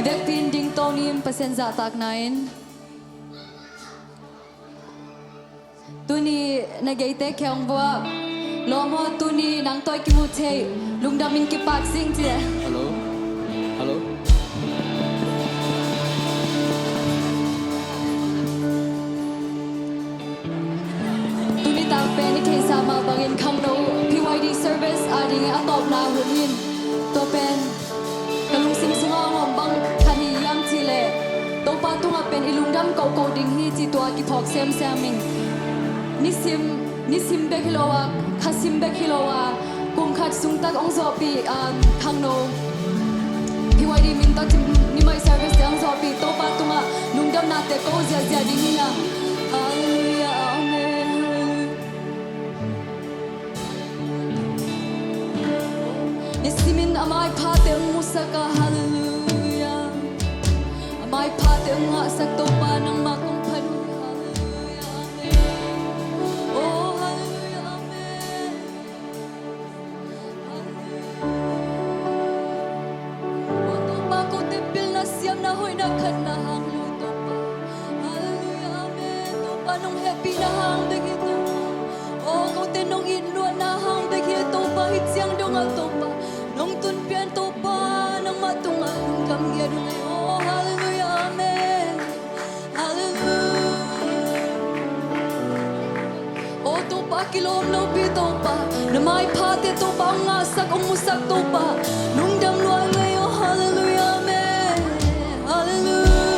Dek pin ding tonim pasenza tak nain. Tuni nagaite kyang bua. Lomo tuni nang toy kimute. Lungdamin kipak sing tia. Hello. Hello. Tuni tak pen ikay sama bangin kang no PYD service ading atop na hunin. To pen kalung sing sungong bang kaniyam chile. To pa tunga pen ilungdam kau ding hi chi tua ki thok sem saming. Nisim bekilowa kasim bekilowa kum khat sung tak ong zopi kang no PYD min tak ni mai service ang zopi to pa tunga lungdam na te ko zia ding hi na. Hallelujah amen. Nisimin amay pate ang musaka hallelujah. Amay pate ang nga sakto pa ng makong panuwi hallelujah amen. Oh hallelujah amen. O to pa ko tipil na siyam na hoy na kanahang luto pa hallelujah amen. To pa nung happy na hang dagito o ko tinong inluan na hang dagito pa hit siyang dungal to pa nung tunpian to pa nang matungal nung kamya dunay oh hallelujah amen hallelujah o to pa kilom no bito pa na may pati to pa ang asak umusak to pa nung damluan ngayon hallelujah amen hallelujah.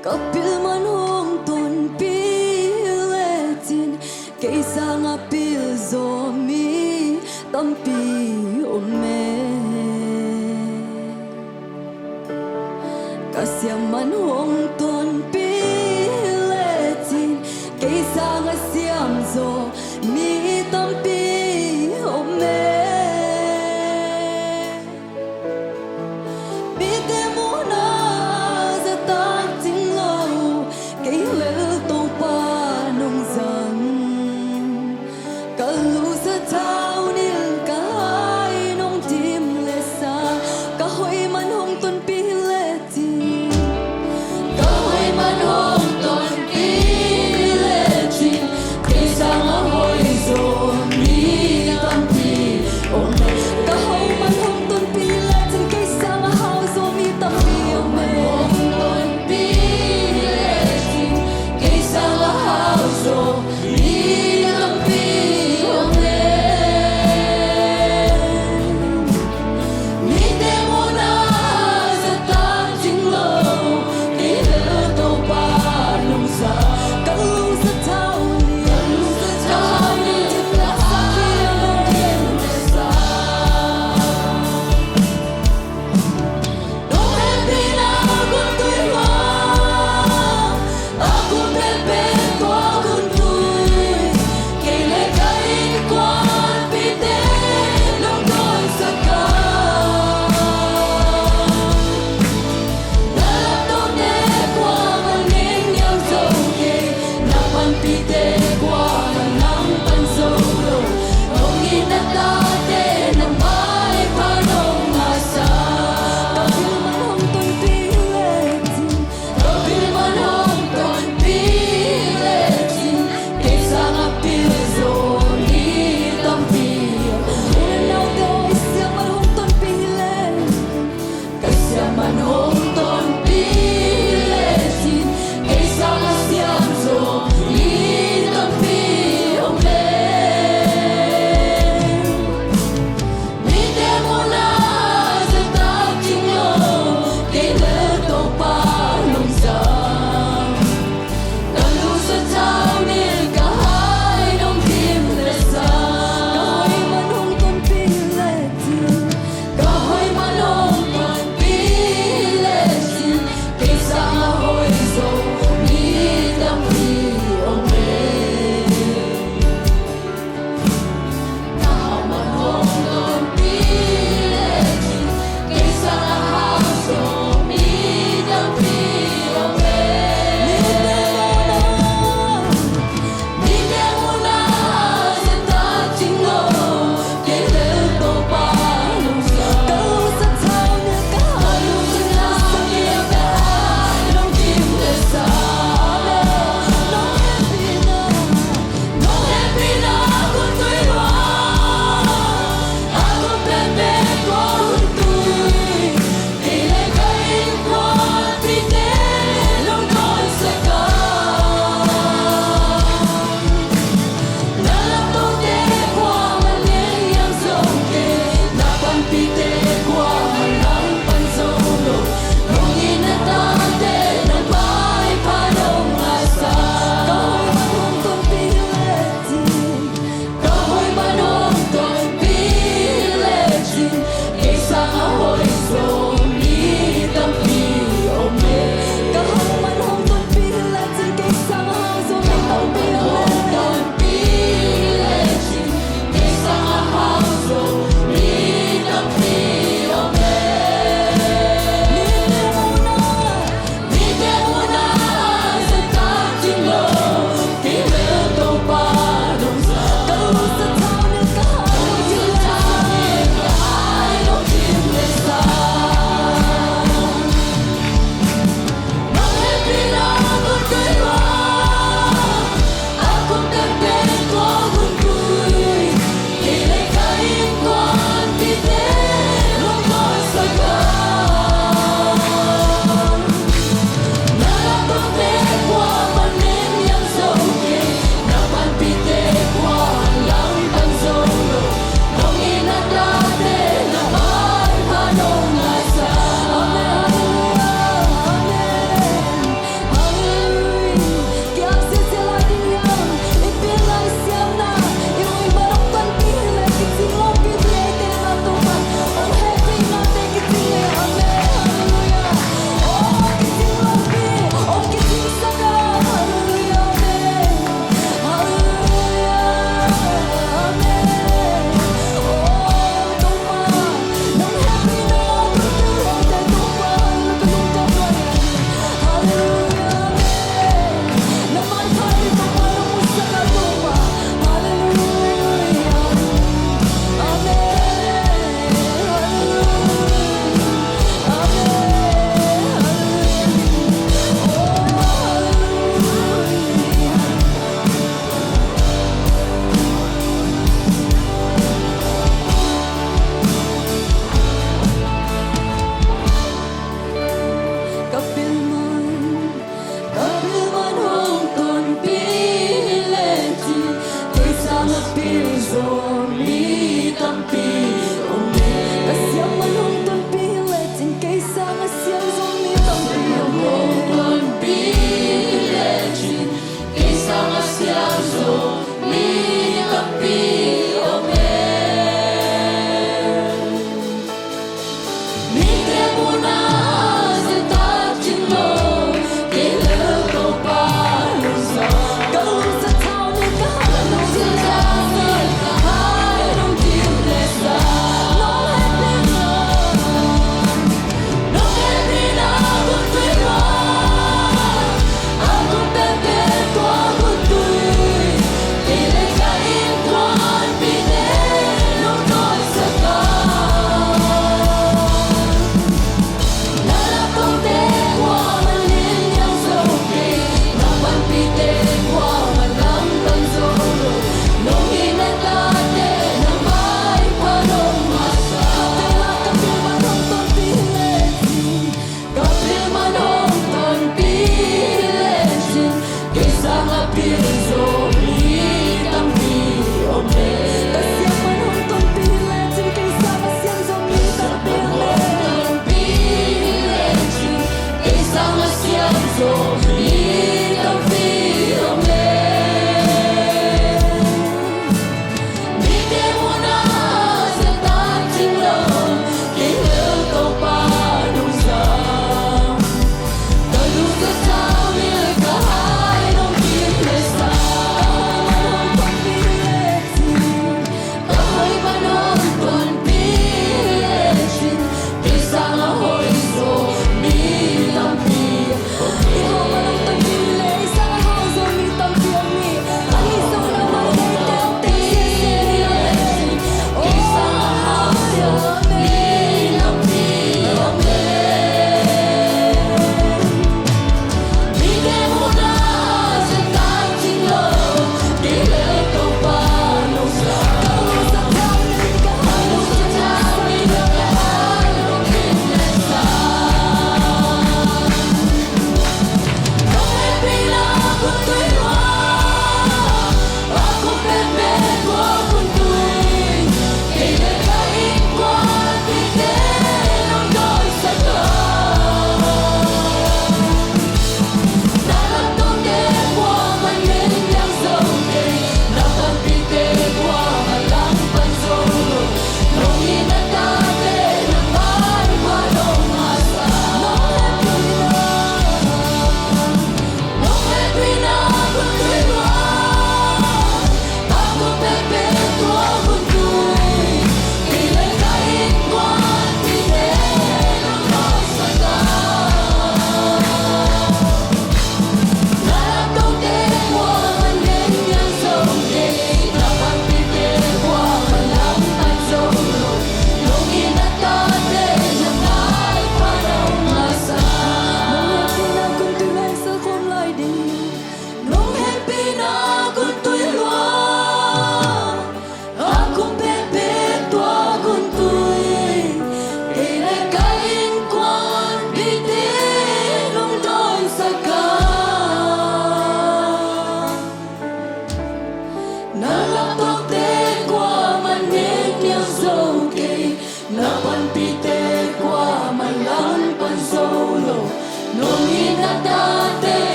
Kapil man hong ton piletin kaysa nga pilzo mi tampi ome kasya man hong ton piletin kaysa nga siyamzo mi tampi ome. Bite mo na sa tagtinglaw kay lel to pa nung zan kalu sa tao nil kahay nung dimlesa kahoy man hong ton piletin kahoy man hong ton piletin kaysa nga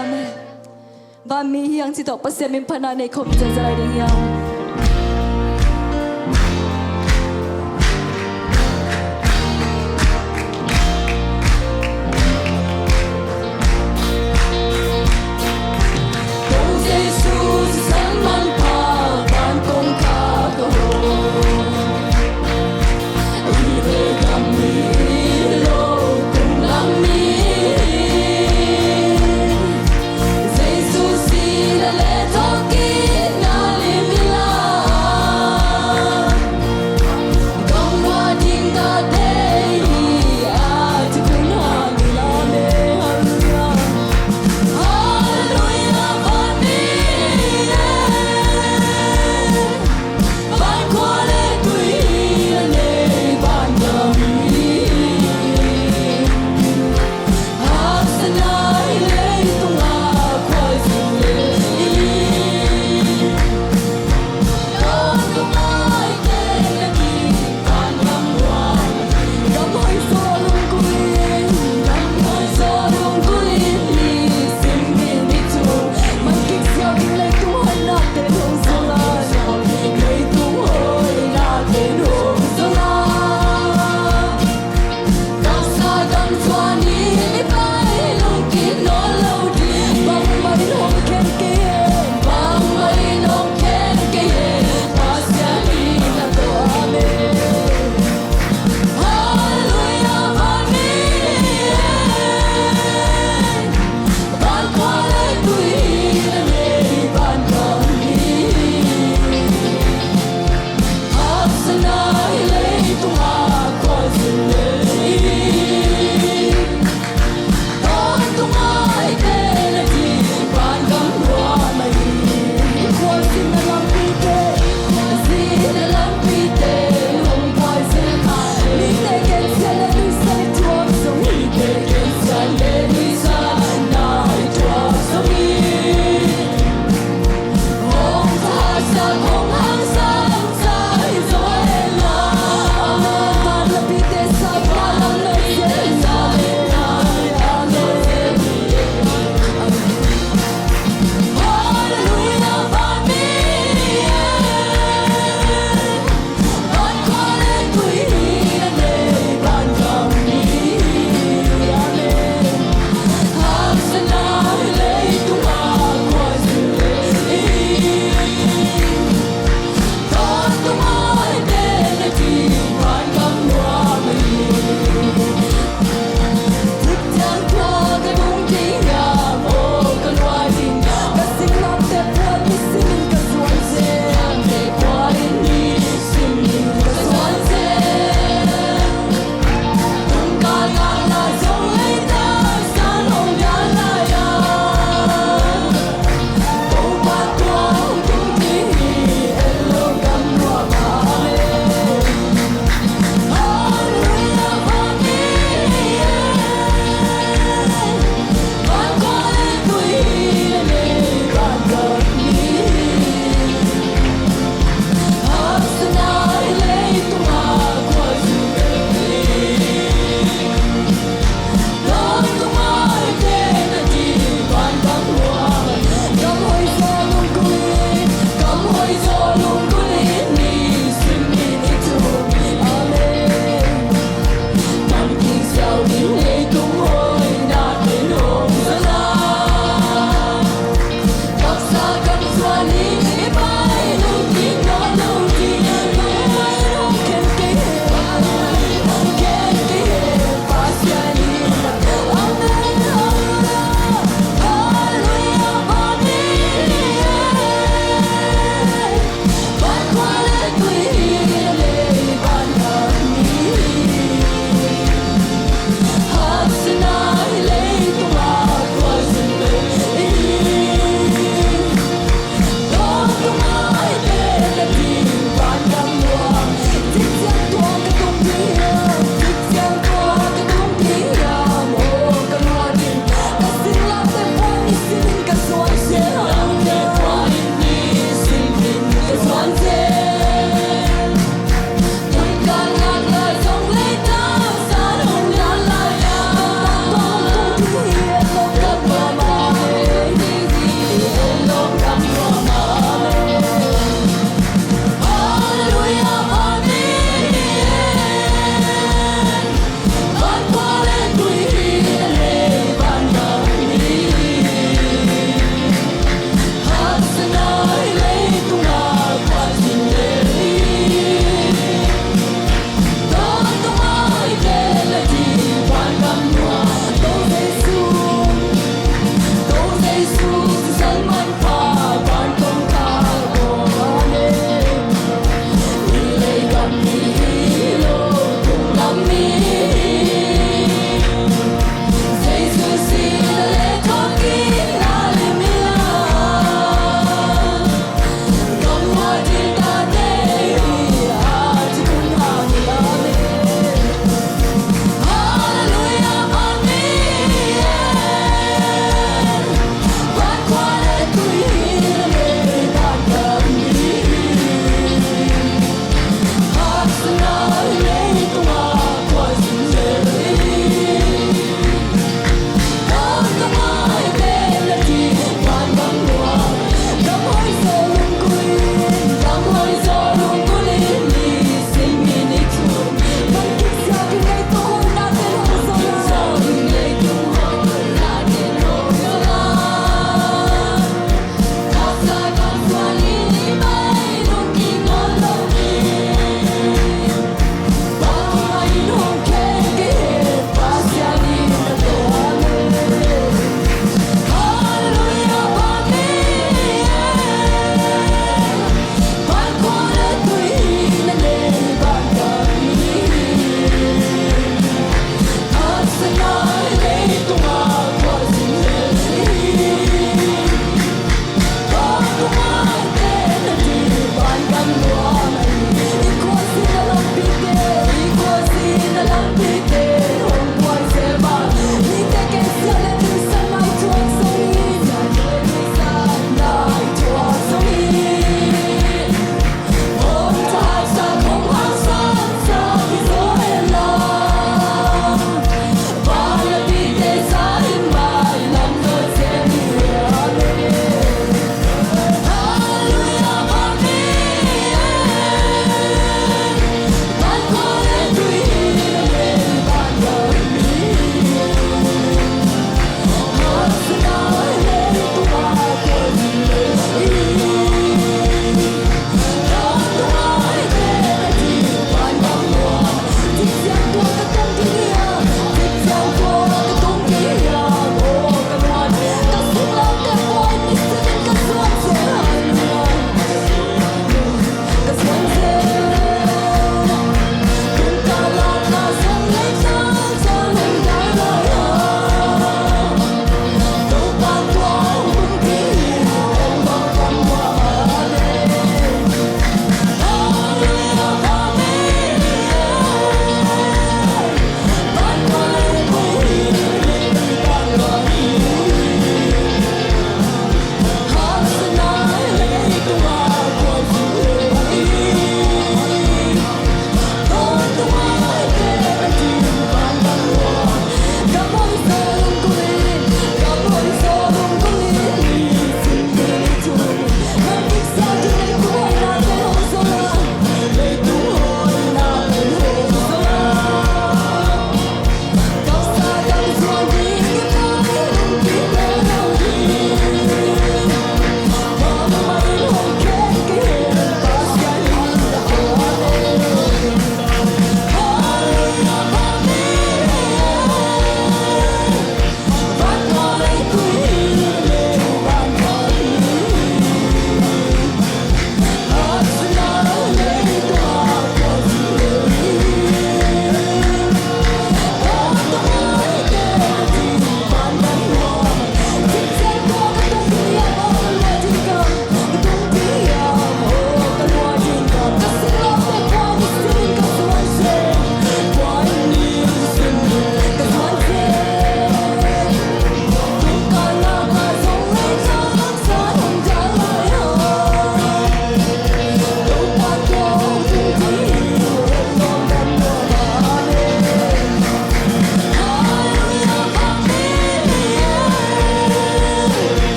Amen. Và mi hiang chỉ tộc bác sĩ mình phana này không chân ra lại được hiang. Let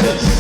Hey,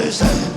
Hey,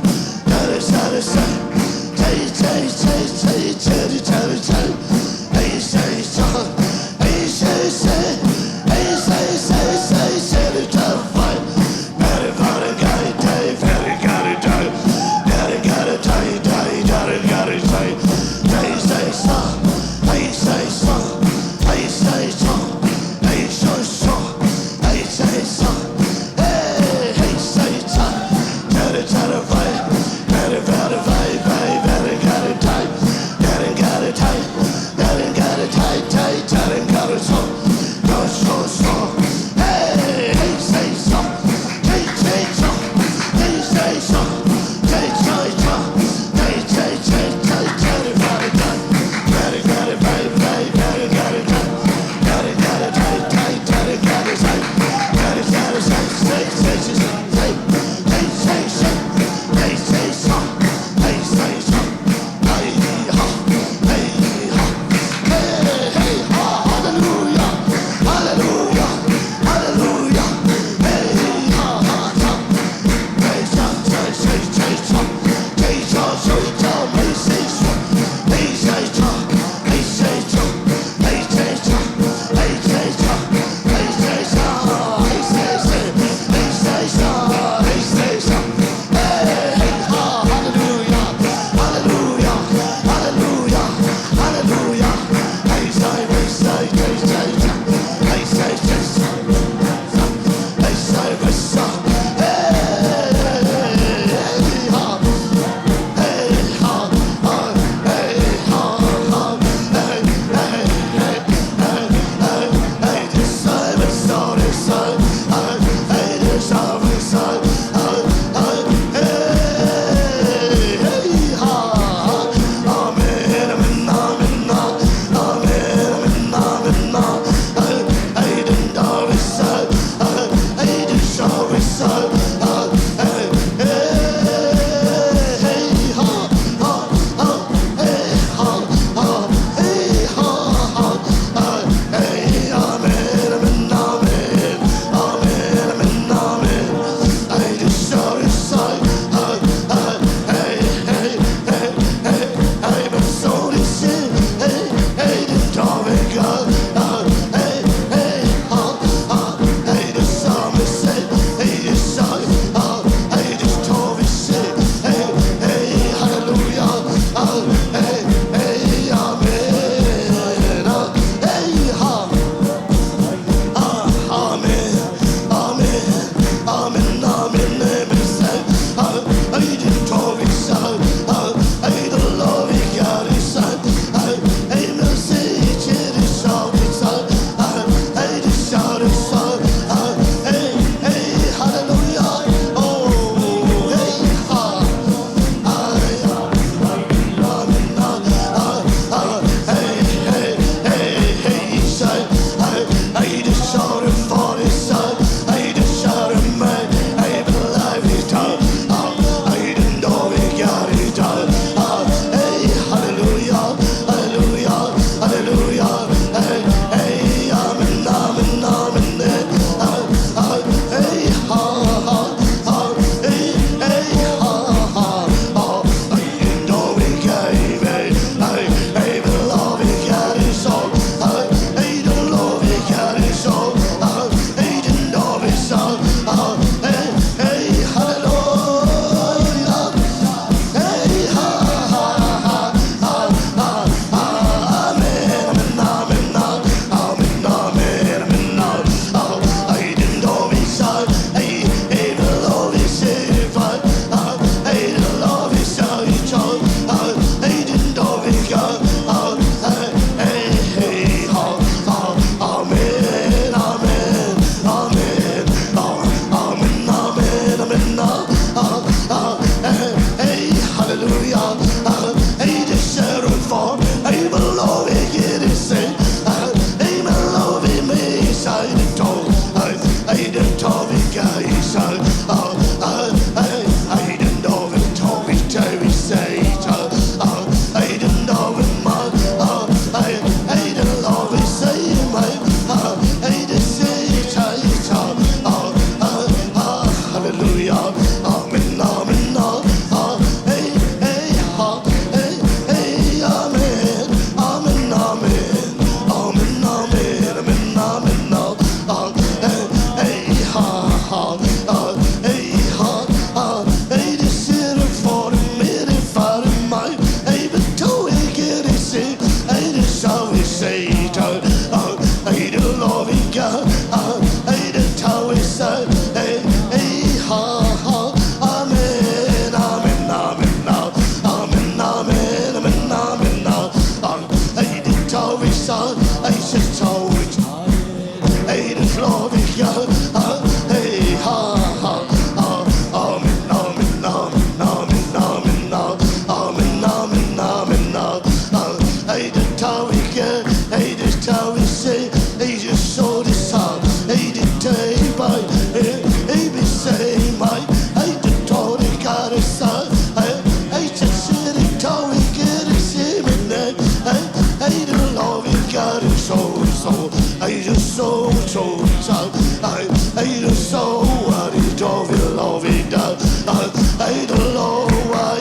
I don't know why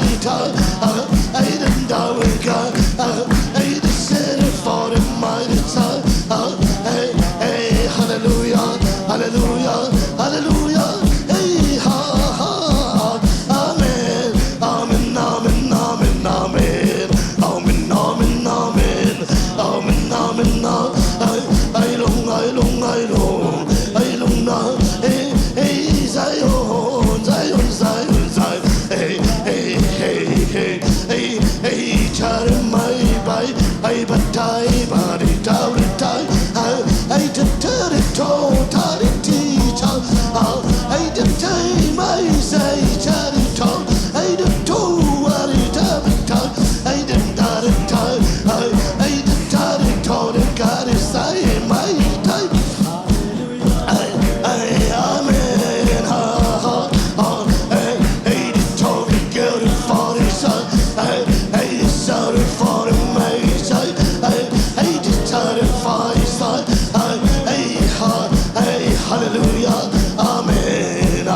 I didn't know it, God. I just said it for the mighty time. Hey, hey, hallelujah, hallelujah, hallelujah. Hey, ha, ha, amen, amen, amen, amen, amen, amen, amen, amen, amen, amen, amen. I long now. Hey, hey, Zion, Zion, Zion, Zion. Hey, hey, hey, hey, hey, hey, Charlie, my bye, I but I, but it out of time. I did tell it, told it, teacher. I did time, I say, Charlie, told. I did do what it time. I did not in time. I did tell it, told it, God is saying my time. Amen, ha, ha, hey, hey, the told me, girl, the 40 son. Hey, the son of 40 May, hey, the son of 5 son. Hey, hey, hallelujah, amen. I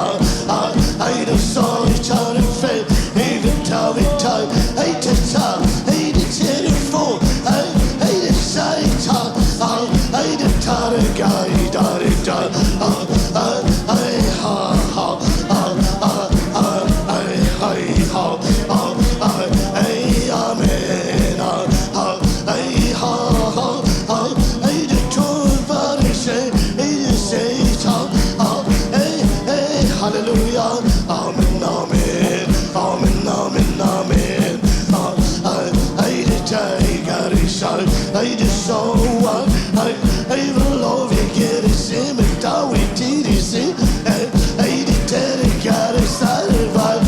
the song is trying to faith, even tell me time. Hey, the time, hey, the 24, hey, the side, hey, the time, guy, hallelujah, amen, amen, amen, amen, amen. I did got it, son. I just saw one. I will love you, get it, sim, and down with TDC. I did tell it, got it, satisfied.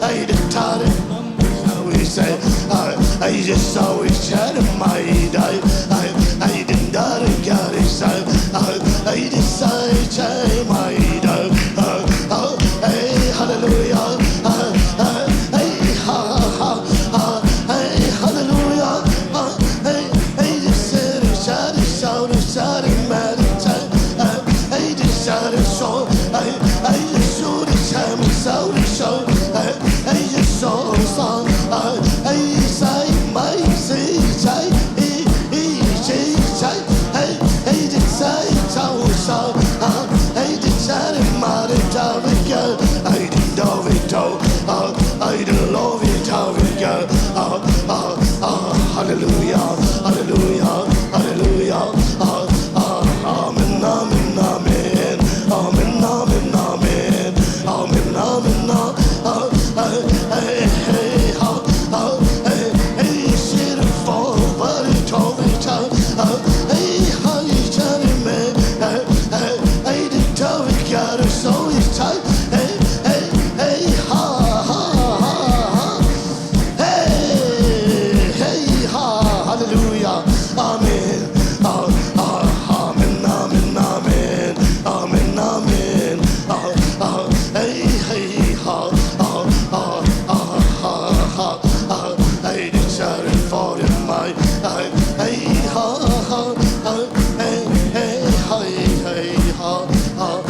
I did tell it, we say, I just saw it, chat in my day. I did not got it, son. I decided, chat my day. Hey, hallelujah. Hey, ha, ha, hey, hallelujah. Hey, just said it, shout it, shout it, shout it, man, hey, just shout it, shout it, I just shoot it, shout it, shout it, shout it, hey, just saw it, song, hey, say, my, say, hey, just say, shout it, shout it, hey, just shout it, man, I didn't know it, I didn't love it, hallelujah, hallelujah, hallelujah, amen, amen, amen, amen, amen, amen, amen, amen, hey, hey, hey, shit, fall, but it told me, hey, how you telling me, hey, the tell me, God, it's always tight, hey, hey, hey, ha, ha, ha, hey, hey, ha, hallelujah, amen, amen, amen, amen, amen, amen, hey, hey, ha, hey, the charity for the mind, hey, ha, hey, hey, hey, ha, amen,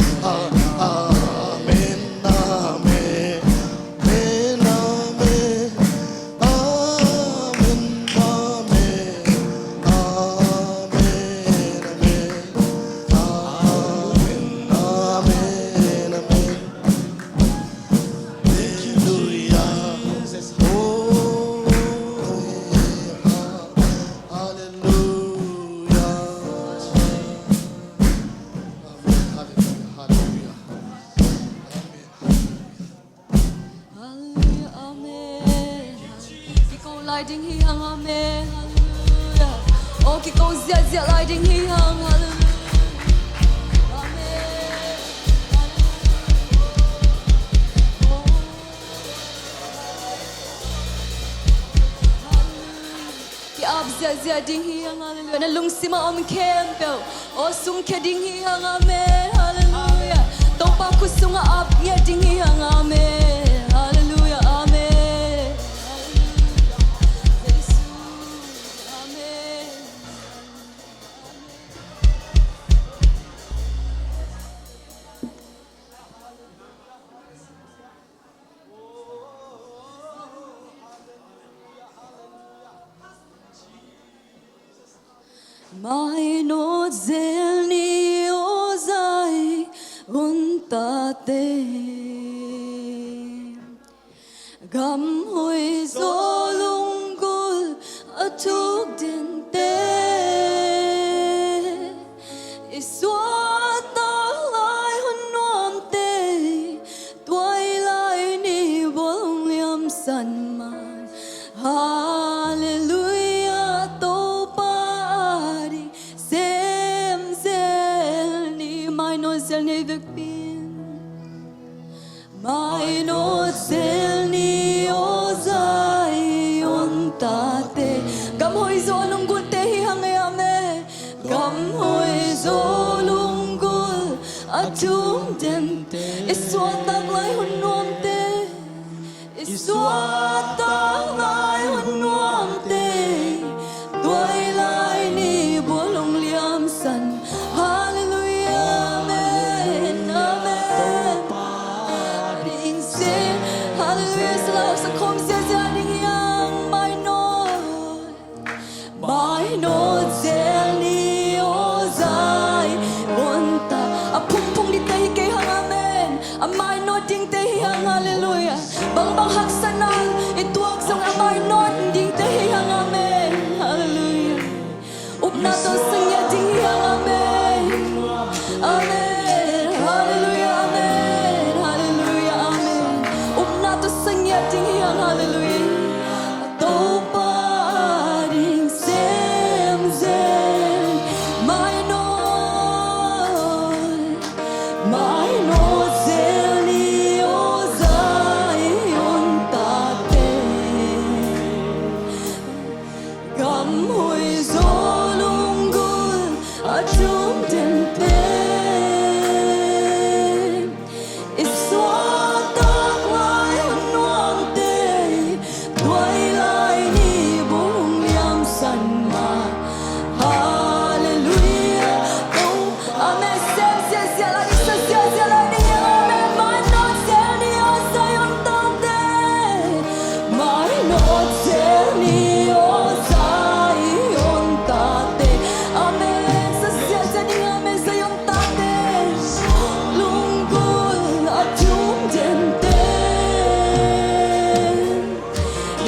amen, amen, amen, amen, amen, amen, amen, amen. Hallelujah. Oh, hallelujah. Hallelujah. Hallelujah, amen. Khi con lại đình hi hằng, amen. Hallelujah. Oh, khi con diệt diệt lại đình hi hằng, hallelujah. Amen. Oh, hallelujah. Khi áp diệt diệt đình hi hằng, hallelujah. Na lung sima om kempel. Oh, sung ke đình hi hằng, amen. Hallelujah. Tong pa kusunga ap nye đình hi hằng, amen. Hallelujah, amen. Hallelujah. Jesus, amen. Mai no zelni ozai untate gam hoi zolungul atuk dente iswata lai hunom te tuai lai ni bolong liam san man hallelujah to pari sem zel ni mai no zel ni vekpin mai no zel ni ozai ontate gam hoi zolung gul te hi hangai ame gam hoi zolung gul atum dente iswatak lai hunom te iswatak lai hunom te tuai lai ni bolong liam san hallelujah amen amen ring se hallelujah selalu sakom sia sia ding yang mai no zel ni ozai onta apung pung di tahi ke hang amen amai no ding tahi hang hallelujah bang bang hak sanal ituak sang amai no ding tahi hang amen hallelujah upna to sengya ding hang amen amen hallelujah amen hallelujah amen upna to sengya ding hang hallelujah to paring sem zel mai no zel ni ozai ontate gam hoi zolung gul atum dente iswatak lai hunom te tuai lai ni bolong liam san ma hallelujah oh amen sem sia sia la isa sia sia la ni amen mai no zel ni ozai ontate mai no zel ni ozai ontate amen sa sia sia ni amen sa ontate lunggul atum dente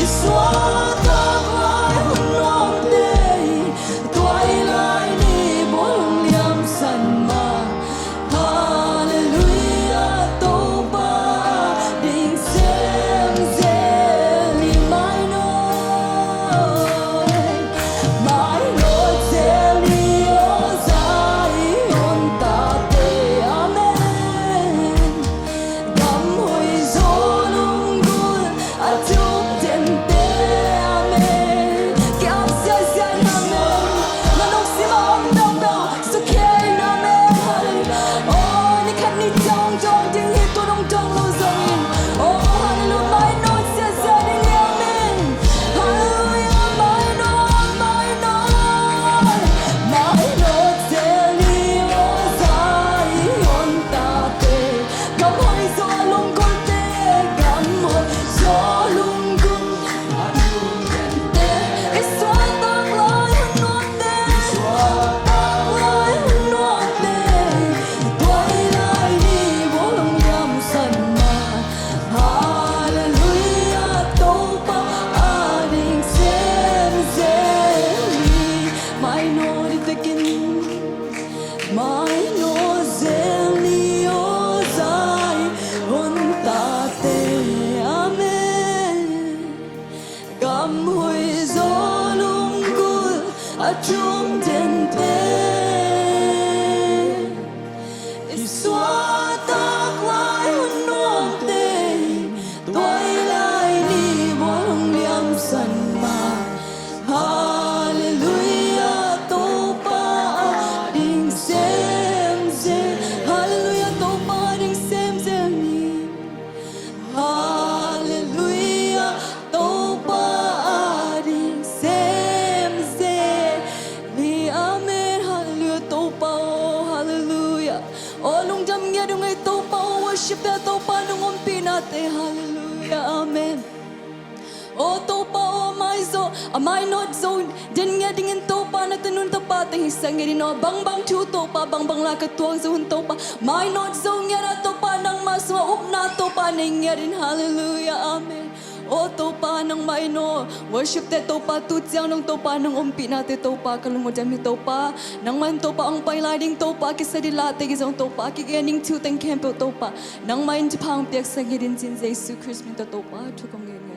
iswatak lai hunom te tuai lai ni bolong liam san ma hallelujah to pa ding sem zel ni mai no zel ni ozai ontate amen gam hoi zolung gul atum dente amen kiam sia sia amen manong sima om dong dong sukhay amen hallelujah oh ni khat ni jong jong ding hi tu dong dong lo zongin oh hallelujah mai no sia sia ding amen hallelujah mai no zel ni ozai ontate gam hoi zolung gul te gam hoi zolung gul te iswatak lai hunom te tuai lai ni bolong liam san ma hallelujah to pa ading sem zel ni mai no di tekin mai no zel ni ozai ontate amen gam hoi zolung gul atum dente iswatak lai hunom te tuai lai ni bolong liam san ma hallelujah to pa ding sem zel hallelujah to pa ding sem zel ni hallelujah to pa ding sem zel ni amen hallelujah to pa oh hallelujah oh lung jam nghe dung ai to pa oh worship ta to pa nung om pinate hallelujah amen O topa o mai zo, amai not zo, din nga dingin topa na tunun topa tang hisang nga din o bang bang chu topa bang bang la katuang zo hun topa, mai not zo nga na topa nang maswa up na topa na nga din hallelujah amen. O topa nang maino, worship te topa tutsiang nang topa nang umpi na te topa kalungod jam topa, nang man topa ang pailading topa kisa dilate gizong topa kiganing chu tang kempo topa, nang main jipang piak sa girin sin Jesus Christ min topa tukong